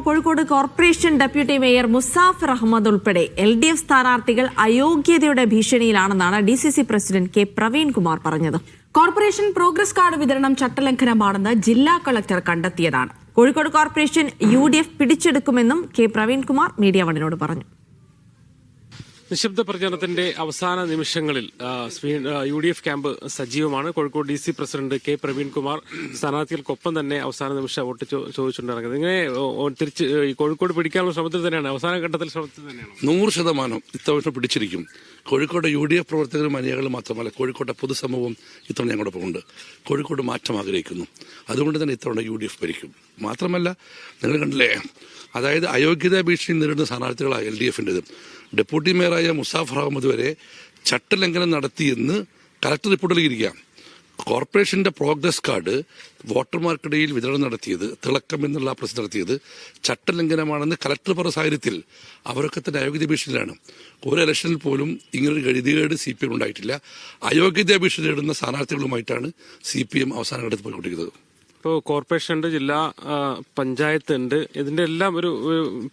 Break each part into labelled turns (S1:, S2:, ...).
S1: Kozhikode corporation deputy mayor Musafir Ahammed ഉൾപ്പെടെ LDF സ്ഥാനാർത്ഥികൾ അയോഗ്യതയുടെ ഭീഷണിയിലാണെന്നാണ് DCC പ്രസിഡന്റ് കെ പ്രവീൺകുമാർ പറഞ്ഞത്.
S2: കോർപ്പറേഷൻ പ്രോഗ്രസ് കാർഡ് വിതരണം ചട്ടലംഘനമാണെന്ന് ജില്ലാ കളക്ടർ കണ്ടെത്തിയതാണ്.
S1: കോഴിക്കോട് കോർപ്പറേഷൻ UDF പിടിച്ചെടുക്കുമെന്നും കെ പ്രവീൺകുമാർ മീഡിയ വണിനോട് പറഞ്ഞു.
S3: നിശബ്ദ പ്രചരണത്തിന്റെ അവസാന നിമിഷങ്ങളിൽ UDF ക്യാമ്പ് സജീവമാണ്. Kozhikode DC president K Praveenkumar സ്ഥാനാർത്ഥികൾക്കൊപ്പം തന്നെ അവസാന നിമിഷ വോട്ട് ചോദിച്ചുകൊണ്ടിറങ്ങുന്നത്. ഇങ്ങനെ തിരിച്ച് കോഴിക്കോട് പിടിക്കാനുള്ള ശ്രമത്തിൽ തന്നെയാണ്, അവസാന ഘട്ടത്തിൽ ശ്രമത്തിൽ തന്നെയാണ്.
S4: 100% ഇത്തവണ പിടിച്ചിരിക്കും. കോഴിക്കോട് UDF പ്രവർത്തകരും അണിയകളും മാത്രമല്ല, കോഴിക്കോട്ടെ പൊതുസമൂഹവും ഇത്തവണ ഞങ്ങളോടൊപ്പം ഉണ്ട്. കോഴിക്കോട് മാറ്റം ആഗ്രഹിക്കുന്നു. അതുകൊണ്ട് തന്നെ ഇത്തവണ UDF ഭരിക്കും. മാത്രമല്ല, നിങ്ങൾ കണ്ടില്ലേ, അതായത് അയോഗ്യതാ ഭീഷണി നേരിടുന്ന സ്ഥാനാർത്ഥികളായ LDFന്റേത്. ഡെപ്യൂട്ടി മേയറായ മുസാഫിർ അഹമ്മദ് വരെ ചട്ടലംഘനം നടത്തിയെന്ന് കലക്ടർ റിപ്പോർട്ടിലിരിക്കുക. കോർപ്പറേഷന്റെ പ്രോഗ്രസ് കാർഡ് വോട്ടർമാർക്കിടയിൽ വിതരണം നടത്തിയത്, തിളക്കം എന്നുള്ള പ്രസ് നടത്തിയത് ചട്ടലംഘനമാണെന്ന് കലക്ടർ പറഞ്ഞ സാഹചര്യത്തിൽ അവരൊക്കെ തന്നെ അയോഗ്യതാ ഭീഷണിയിലാണ്. ഒരു ഇലക്ഷനിൽ പോലും ഇങ്ങനൊരു ഗതികേട് CPM ഉണ്ടായിട്ടില്ല. അയോഗ്യതാ ഭീഷണി നേടുന്ന സ്ഥാനാർത്ഥികളുമായിട്ടാണ് CPM അവസാന ഘട്ടത്തിൽ പോയിക്കൊണ്ടിരിക്കുന്നത്.
S3: ഇപ്പോൾ കോർപ്പറേഷനുണ്ട്, ജില്ലാ പഞ്ചായത്ത് ഉണ്ട്, ഇതിന്റെ എല്ലാം ഒരു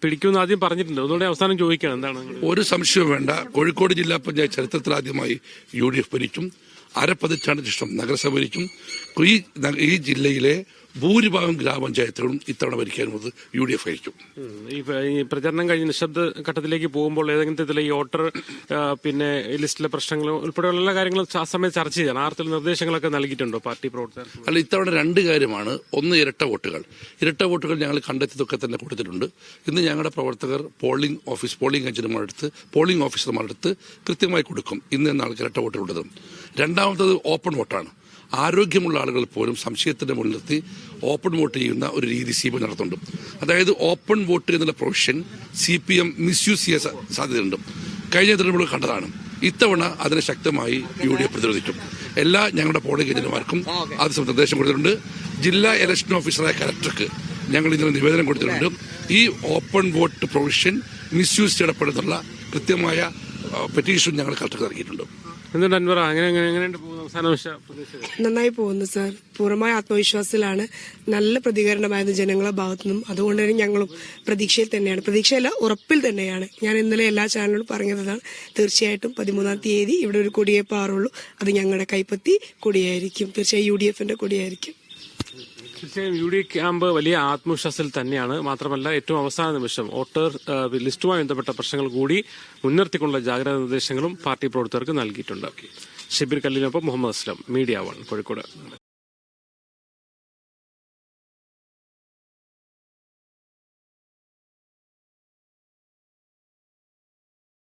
S3: പിടിക്കുമെന്ന് ആദ്യം പറഞ്ഞിട്ടുണ്ട്. അതുകൊണ്ട് അവസാനം ചോദിക്കുകയാണ്, എന്താണ്?
S4: ഒരു സംശയവും വേണ്ട, കോഴിക്കോട് ജില്ലാ പഞ്ചായത്ത് ചരിത്രത്തിൽ ആദ്യമായി UDF ഭരിക്കും. അരപ്പതിറ്റാണ്ട് ശേഷം നഗരസഭ ഭരിക്കും. ഈ ജില്ലയിലെ ഭൂരിഭാഗം ഗ്രാമപഞ്ചായത്തുകളും ഇത്തവണ ഭരിക്കാനുള്ളത് UDF ആയിരിക്കും.
S3: ഈ പ്രചരണം കഴിഞ്ഞ് നിശബ്ദ ഘട്ടത്തിലേക്ക് പോകുമ്പോൾ ഏതെങ്കിലും തരത്തിലെ ഈ വോട്ടർ പിന്നെ ലിസ്റ്റിലെ പ്രശ്നങ്ങൾ ഉൾപ്പെടെയുള്ള എല്ലാ കാര്യങ്ങളും ആ സമയത്ത് ചർച്ച ചെയ്യണം. ആ തരത്തിലുള്ള നിർദ്ദേശങ്ങളൊക്കെ നൽകിയിട്ടുണ്ടോ പാർട്ടി പ്രവർത്തകർ?
S4: അല്ല, ഇത്തവണ 2 കാര്യമാണ്. ഒന്ന്, ഇരട്ട വോട്ടുകൾ ഞങ്ങൾ കണ്ടെത്തിയതൊക്കെ തന്നെ കൊടുത്തിട്ടുണ്ട്. ഇന്ന് ഞങ്ങളുടെ പ്രവർത്തകർ പോളിംഗ് ഓഫീസർമാരടുത്ത് കൃത്യമായി കൊടുക്കും. ഇന്ന് നാൾക്ക് ഇരട്ട വോട്ടുകളുള്ളത്. രണ്ടാമത്തത് ഓപ്പൺ വോട്ടാണ്. ആരോഗ്യമുള്ള ആളുകൾ പോലും സംശയത്തിന്റെ മുൻനിർത്തി ഓപ്പൺ വോട്ട് ചെയ്യുന്ന ഒരു രീതി CPM നടത്തുന്നുണ്ട്. അതായത് ഓപ്പൺ വോട്ട് എന്നുള്ള പ്രൊവിഷൻ CPM മിസ്യൂസ് ചെയ്യാൻ സാധ്യതയുണ്ട്. കഴിഞ്ഞ തെരഞ്ഞെടുപ്പുകൾ കണ്ടതാണ്. ഇത്തവണ അതിനെ ശക്തമായി UDF പ്രതിരോധിക്കും. എല്ലാ ഞങ്ങളുടെ പോളിംഗ് ഏജന്റുമാർക്കും അത് നിർദ്ദേശം കൊടുത്തിട്ടുണ്ട്. ജില്ലാ ഇലക്ഷൻ ഓഫീസറായ കലക്ടർക്ക് ഞങ്ങൾ ഇതിന് നിവേദനം കൊടുത്തിട്ടുണ്ട്. ഈ ഓപ്പൺ വോട്ട് പ്രൊവിഷൻ മിസ്യൂസ് ചെയ്യപ്പെടുന്നുള്ള കൃത്യമായ പെറ്റീഷൻ ഞങ്ങൾ കലക്ടർക്ക് നൽകിയിട്ടുണ്ട്.
S5: നന്നായി പോകുന്നു സാർ. പൂർണ്ണമായ ആത്മവിശ്വാസത്തിലാണ്. നല്ല പ്രതികരണമായിരുന്നു ജനങ്ങളുടെ ഭാഗത്തുനിന്നും. അതുകൊണ്ട് തന്നെ ഞങ്ങളും പ്രതീക്ഷയിൽ തന്നെയാണ്. പ്രതീക്ഷയല്ല, ഉറപ്പിൽ തന്നെയാണ്. ഞാൻ ഇന്നലെ എല്ലാ ചാനലിലും പറഞ്ഞതാണ്. തീർച്ചയായിട്ടും 13-ാം തീയതി ഇവിടെ ഒരു കൊടിയേപ്പ് ആറുള്ളൂ. അത് ഞങ്ങളുടെ കൈപ്പത്തി കൊടിയായിരിക്കും. തീർച്ചയായും UDFന്റെ കൊടിയായിരിക്കും.
S3: തീർച്ചയായും UDF ക്യാമ്പ് വലിയ ആത്മവിശ്വാസത്തിൽ തന്നെയാണ്. മാത്രമല്ല, ഏറ്റവും അവസാന നിമിഷം വോട്ടർ ലിസ്റ്റുമായി ബന്ധപ്പെട്ട പ്രശ്നങ്ങൾ കൂടി മുൻനിർത്തിക്കൊണ്ടുള്ള ജാഗ്രതാ നിർദ്ദേശങ്ങളും പാർട്ടി പ്രവർത്തകർക്ക് നൽകിയിട്ടുണ്ട്. ഷബീർ കല്ലിനൊപ്പം മുഹമ്മദ് അസ്ലം, മീഡിയ 1 കോഴിക്കോട്.